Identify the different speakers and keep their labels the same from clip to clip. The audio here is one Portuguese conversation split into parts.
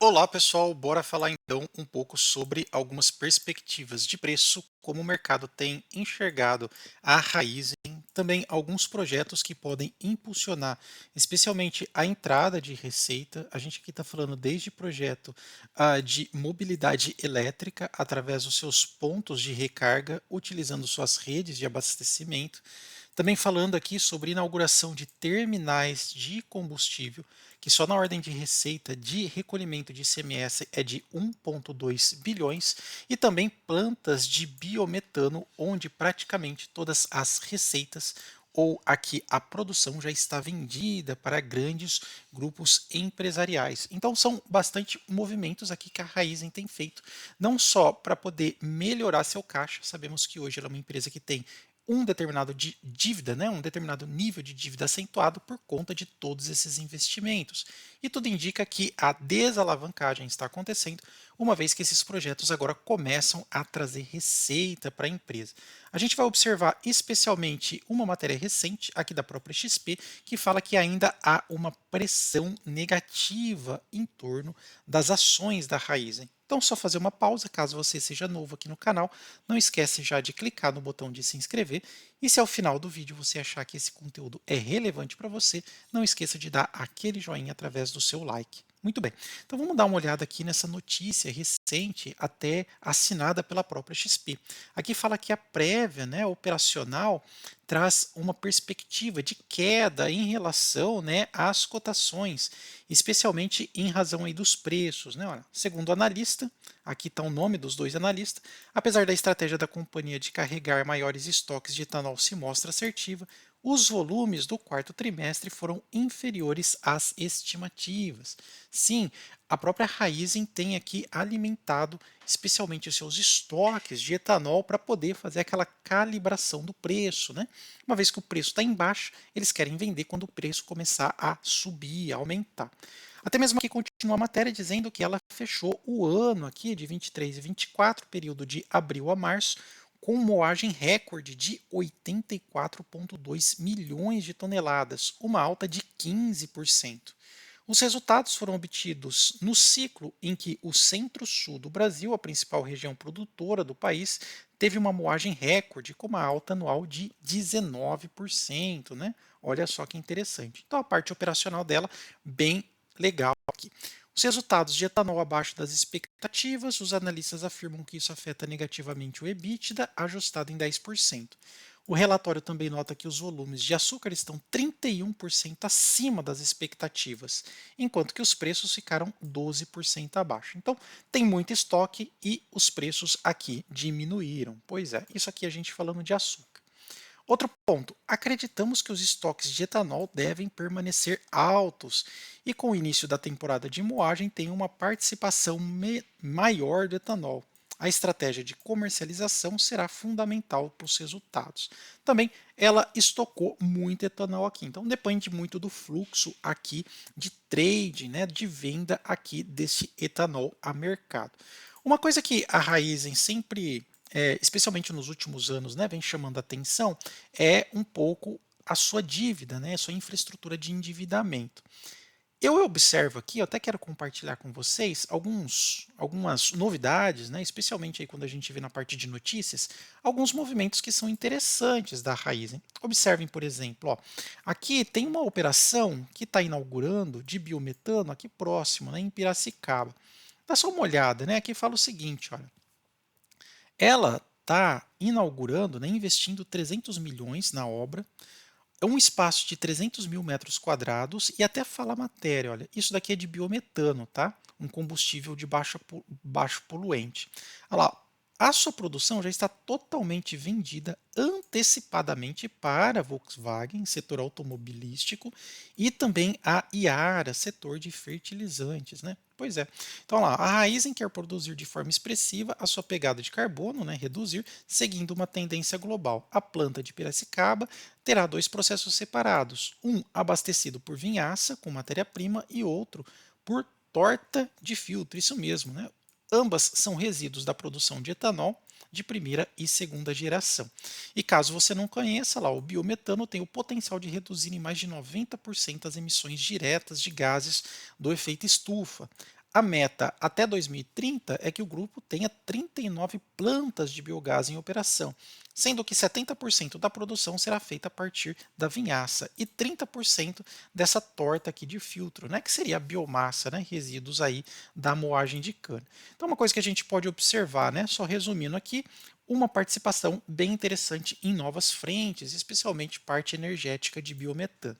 Speaker 1: Olá pessoal, bora falar então um pouco sobre algumas perspectivas de preço, como o mercado tem enxergado a Raizen, também alguns projetos que podem impulsionar, especialmente a entrada de receita. A gente aqui está falando desde projeto de mobilidade elétrica através dos seus pontos de recarga, utilizando suas redes de abastecimento. Também falando aqui sobre inauguração de terminais de combustível, que só na ordem de receita de recolhimento de ICMS é de 1,2 bilhões, e também plantas de biometano, onde praticamente todas as receitas ou aqui a produção já está vendida para grandes grupos empresariais. Então são bastante movimentos aqui que a Raizen tem feito, não só para poder melhorar seu caixa. Sabemos que hoje ela é uma empresa que tem um determinado dívida, né, um determinado nível de dívida acentuado por conta de todos esses investimentos. E tudo indica que a desalavancagem está acontecendo, uma vez que esses projetos agora começam a trazer receita para a empresa. A gente vai observar especialmente uma matéria recente aqui da própria XP, que fala que ainda há uma pressão negativa em torno das ações da Raizen. Então, só fazer uma pausa, caso você seja novo aqui no canal, não esquece já de clicar no botão de se inscrever, e se ao final do vídeo você achar que esse conteúdo é relevante para você, não esqueça de dar aquele joinha através do seu like. Muito bem, então vamos dar uma olhada aqui nessa notícia recente, até assinada pela própria XP. Aqui fala que a prévia, né, operacional, traz uma perspectiva de queda em relação, né, às cotações, especialmente em razão aí dos preços, né? Olha, segundo o analista, aqui está o nome dos dois analistas, apesar da estratégia da companhia de carregar maiores estoques de etanol se mostra assertiva, os volumes do quarto trimestre foram inferiores às estimativas. Sim, a própria Raízen tem aqui alimentado especialmente os seus estoques de etanol para poder fazer aquela calibração do preço, né? Uma vez que o preço está em baixa, eles querem vender quando o preço começar a subir, a aumentar. Até mesmo aqui continua a matéria dizendo que ela fechou o ano aqui de 23 e 24, período de abril a março, com moagem recorde de 84,2 milhões de toneladas, uma alta de 15%. Os resultados foram obtidos no ciclo em que o Centro-Sul do Brasil, a principal região produtora do país, teve uma moagem recorde com uma alta anual de 19%, né? Olha só que interessante. Então a parte operacional dela bem legal aqui. Os resultados de etanol abaixo das expectativas, os analistas afirmam que isso afeta negativamente o EBITDA, ajustado em 10%. O relatório também nota que os volumes de açúcar estão 31% acima das expectativas, enquanto que os preços ficaram 12% abaixo. Então, tem muito estoque e os preços aqui diminuíram. Pois é, isso aqui a gente falando de açúcar. Outro ponto, acreditamos que os estoques de etanol devem permanecer altos e com o início da temporada de moagem tem uma participação maior do etanol. A estratégia de comercialização será fundamental para os resultados. Também ela estocou muito etanol aqui, então depende muito do fluxo aqui de trade, né, de venda aqui desse etanol a mercado. Uma coisa que a Raizen sempre especialmente nos últimos anos, né, vem chamando a atenção, é um pouco a sua dívida, né, a sua infraestrutura de endividamento. Eu observo aqui, eu até quero compartilhar com vocês algumas novidades, né, especialmente aí quando a gente vê na parte de notícias, alguns movimentos que são interessantes da Raizen. Observem, por exemplo, ó, aqui tem uma operação que está inaugurando de biometano aqui próximo, né, em Piracicaba. Dá só uma olhada, né? Aqui fala o seguinte, olha. Ela está inaugurando, né, investindo 300 milhões na obra, é um espaço de 300 mil metros quadrados e até fala a matéria, olha, isso daqui é de biometano, tá? Um combustível de baixo poluente. Olha lá, a sua produção já está totalmente vendida antecipadamente para a Volkswagen, setor automobilístico, e também a Iara, setor de fertilizantes, né? Pois é. Então, lá, a Raizen quer produzir de forma expressiva a sua pegada de carbono, né, reduzir, seguindo uma tendência global. A planta de Piracicaba terá dois processos separados, um abastecido por vinhaça, com matéria-prima, e outro por torta de filtro, isso mesmo, né? Ambas são resíduos da produção de etanol de primeira e segunda geração. E caso você não conheça, lá, o biometano tem o potencial de reduzir em mais de 90% as emissões diretas de gases do efeito estufa. A meta até 2030 é que o grupo tenha 39 plantas de biogás em operação, sendo que 70% da produção será feita a partir da vinhaça e 30% dessa torta aqui de filtro, né, que seria a biomassa, né, resíduos aí da moagem de cana. Então, uma coisa que a gente pode observar, né, só resumindo aqui, uma participação bem interessante em novas frentes, especialmente parte energética de biometano.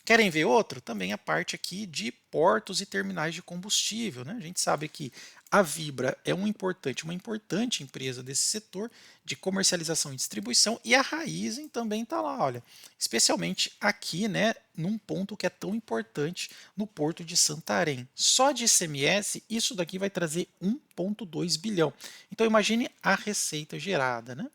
Speaker 1: Querem ver outro? Também a parte aqui de portos e terminais de combustível, né? A gente sabe que a Vibra é uma importante empresa desse setor de comercialização e distribuição, e a Raizen também está lá, olha, especialmente aqui, né, num ponto que é tão importante no Porto de Santarém. Só de ICMS, isso daqui vai trazer 1,2 bilhão. Então imagine a receita gerada, né?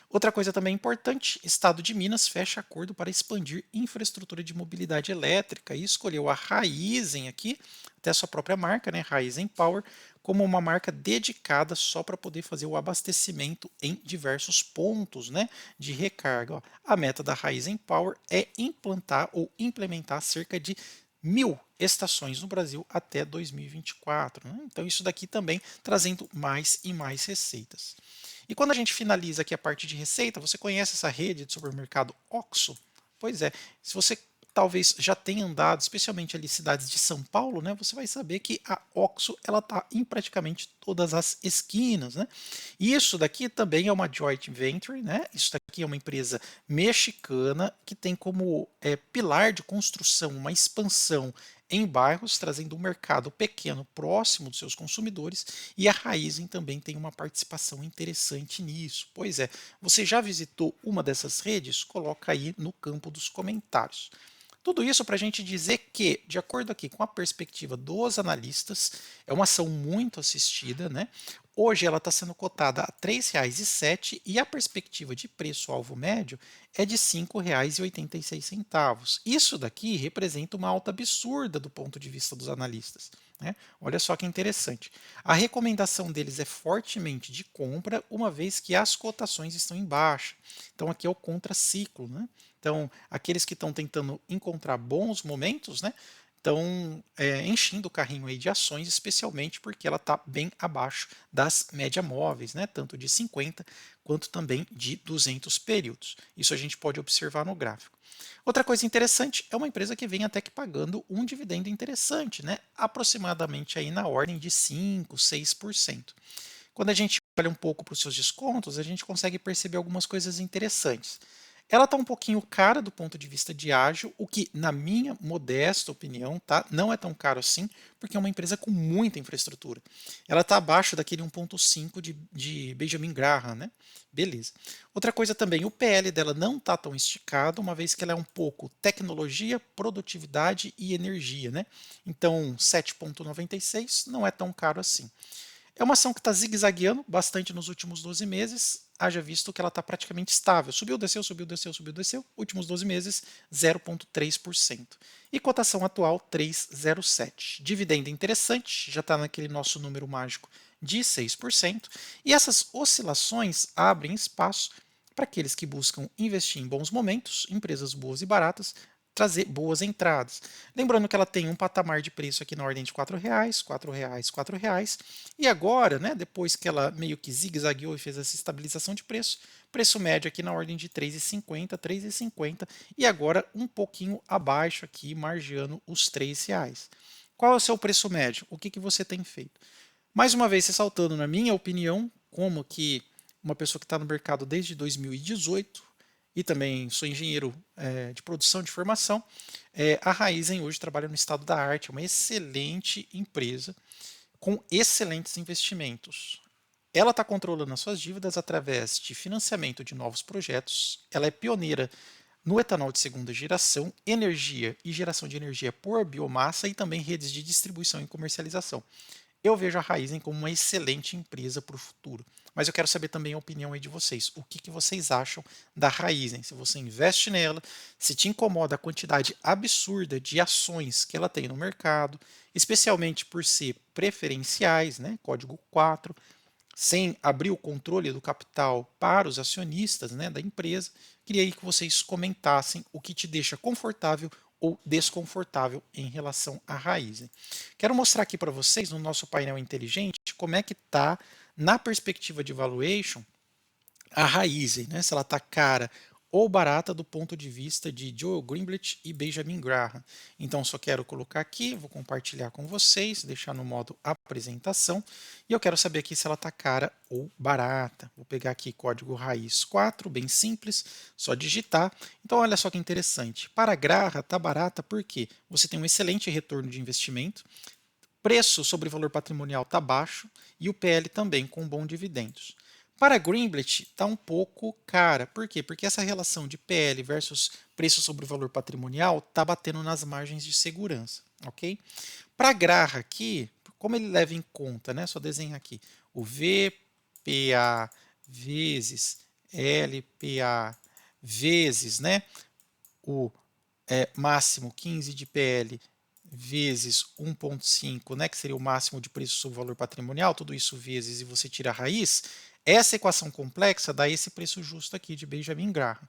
Speaker 1: Outra coisa também importante, Estado de Minas fecha acordo para expandir infraestrutura de mobilidade elétrica e escolheu a Raizen aqui, até a sua própria marca, né, Raizen Power, como uma marca dedicada só para poder fazer o abastecimento em diversos pontos, né, de recarga. Ó. A meta da Raizen Power é implantar ou implementar cerca de 1.000 estações no Brasil até 2024. Né? Então, isso daqui também trazendo mais e mais receitas. E quando a gente finaliza aqui a parte de receita, você conhece essa rede de supermercado OXXO? Pois é, se você talvez já tenha andado, especialmente ali cidades de São Paulo, né, você vai saber que a OXXO ela está em praticamente todas as esquinas, né? E isso daqui também é uma joint venture, né? Isso daqui é uma empresa mexicana que tem como pilar de construção uma expansão em bairros, trazendo um mercado pequeno próximo dos seus consumidores, e a Raizen também tem uma participação interessante nisso. Pois é, você já visitou uma dessas redes? Coloca aí no campo dos comentários. Tudo isso para a gente dizer que, de acordo aqui com a perspectiva dos analistas, é uma ação muito assistida, né? Hoje ela está sendo cotada a R$ 3,07 e a perspectiva de preço-alvo médio é de R$ 5,86. Isso daqui representa uma alta absurda do ponto de vista dos analistas. Né? Olha só que interessante. A recomendação deles é fortemente de compra, uma vez que as cotações estão em baixa. Então aqui é o contraciclo, né? Então, aqueles que estão tentando encontrar bons momentos, né, estão enchendo o carrinho aí de ações, especialmente porque ela está bem abaixo das média móveis, né, tanto de 50 quanto também de 200 períodos. Isso a gente pode observar no gráfico. Outra coisa interessante é uma empresa que vem até que pagando um dividendo interessante, né, aproximadamente aí na ordem de 5, 6%. Quando a gente olha um pouco para os seus descontos, a gente consegue perceber algumas coisas interessantes. Ela está um pouquinho cara do ponto de vista de ágil, o que, na minha modesta opinião, tá, não é tão caro assim, porque é uma empresa com muita infraestrutura. Ela está abaixo daquele 1,5 de Benjamin Graham, né? Beleza. Outra coisa também, o PL dela não está tão esticado, uma vez que ela é um pouco tecnologia, produtividade e energia, né? Então, 7,96 não é tão caro assim. É uma ação que está zigue-zagueando bastante nos últimos 12 meses, haja visto que ela está praticamente estável. Subiu, desceu, subiu, desceu, subiu, desceu. Últimos 12 meses, 0,3%. E cotação atual, 3,07. Dividendo interessante, já está naquele nosso número mágico de 6%. E essas oscilações abrem espaço para aqueles que buscam investir em bons momentos, empresas boas e baratas, trazer boas entradas. Lembrando que ela tem um patamar de preço aqui na ordem de R$ 4,00, R$ 4,00, R$ 4,00. E agora, né, depois que ela meio que zigue-zagueou e fez essa estabilização de preço, preço médio aqui na ordem de R$ 3,50, R$ 3,50 e agora um pouquinho abaixo aqui, margeando os R$ 3,00. Qual é o seu preço médio? O que você tem feito? Mais uma vez, ressaltando, na minha opinião, como que uma pessoa que está no mercado desde 2018 e também sou engenheiro de produção de formação, a Raizen hoje trabalha no estado da arte, é uma excelente empresa com excelentes investimentos. Ela está controlando as suas dívidas através de financiamento de novos projetos, ela é pioneira no etanol de segunda geração, energia e geração de energia por biomassa e também redes de distribuição e comercialização. Eu vejo a Raizen como uma excelente empresa para o futuro. Mas eu quero saber também a opinião aí de vocês. O que vocês acham da Raizen? Se você investe nela, se te incomoda a quantidade absurda de ações que ela tem no mercado, especialmente por ser preferenciais, né, código 4, sem abrir o controle do capital para os acionistas, né, da empresa. Queria aí que vocês comentassem o que te deixa confortável ou desconfortável em relação à Raizen. Quero mostrar aqui para vocês no nosso painel inteligente como é que está na perspectiva de valuation a Raizen, né? Se ela está cara ou barata do ponto de vista de Joel Greenblatt e Benjamin Graham. Então, só quero colocar aqui, vou compartilhar com vocês, deixar no modo apresentação, e eu quero saber aqui se ela está cara ou barata. Vou pegar aqui código raiz 4, bem simples, só digitar. Então, olha só que interessante. Para a Graham, está barata porque você tem um excelente retorno de investimento, preço sobre valor patrimonial está baixo e o PL também com bons dividendos. Para a Greenblatt está um pouco cara. Por quê? Porque essa relação de PL versus preço sobre valor patrimonial está batendo nas margens de segurança. Ok? Para a Graha aqui, como ele leva em conta, né? Só desenhar aqui o VPA vezes LPA vezes, né? O máximo 15 de PL vezes 1,5, né, que seria o máximo de preço sobre valor patrimonial, tudo isso vezes e você tira a raiz, essa equação complexa dá esse preço justo aqui de Benjamin Graham.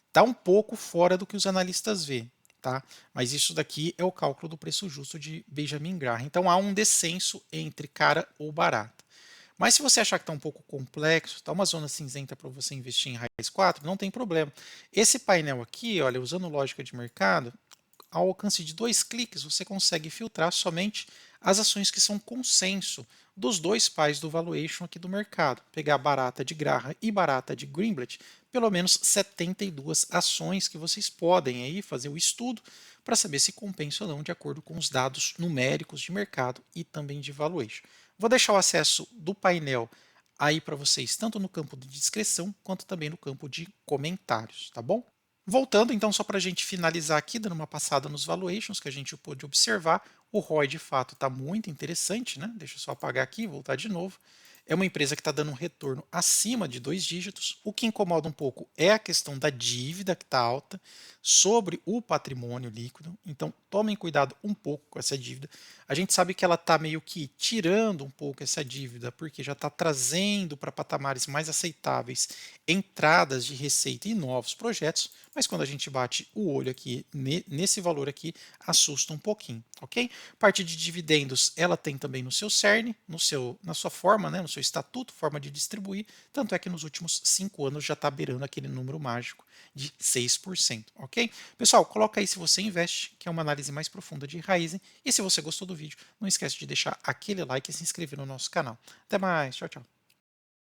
Speaker 1: Está um pouco fora do que os analistas vêem, tá? Mas isso daqui é o cálculo do preço justo de Benjamin Graham. Então há um descenso entre cara ou barata. Mas se você achar que está um pouco complexo, está uma zona cinzenta para você investir em raiz 4, não tem problema. Esse painel aqui, olha, usando lógica de mercado, ao alcance de 2 cliques, você consegue filtrar somente as ações que são consenso dos dois pais do valuation aqui do mercado. Pegar barata de Graham e barata de Greenblatt, pelo menos 72 ações que vocês podem aí fazer o estudo para saber se compensa ou não de acordo com os dados numéricos de mercado e também de valuation. Vou deixar o acesso do painel aí para vocês, tanto no campo de descrição quanto também no campo de comentários, tá bom? Voltando, então, só para a gente finalizar aqui, dando uma passada nos valuations que a gente pôde observar, o ROI de fato está muito interessante, né? Deixa eu só apagar aqui e voltar de novo. É uma empresa que está dando um retorno acima de 2 dígitos. O que incomoda um pouco é a questão da dívida que está alta sobre o patrimônio líquido. Então, tomem cuidado um pouco com essa dívida. A gente sabe que ela está meio que tirando um pouco essa dívida, porque já está trazendo para patamares mais aceitáveis entradas de receita e novos projetos, mas quando a gente bate o olho aqui nesse valor aqui, assusta um pouquinho, ok? Parte de dividendos, ela tem também no seu CERN, na sua forma, né, no seu estatuto, forma de distribuir, tanto é que nos últimos 5 anos já está beirando aquele número mágico de 6%, ok? Pessoal, coloca aí se você investe, que é uma análise mais profunda de Raizen, e se você gostou do vídeo, não esquece de deixar aquele like e se inscrever no nosso canal. Até mais, tchau, tchau.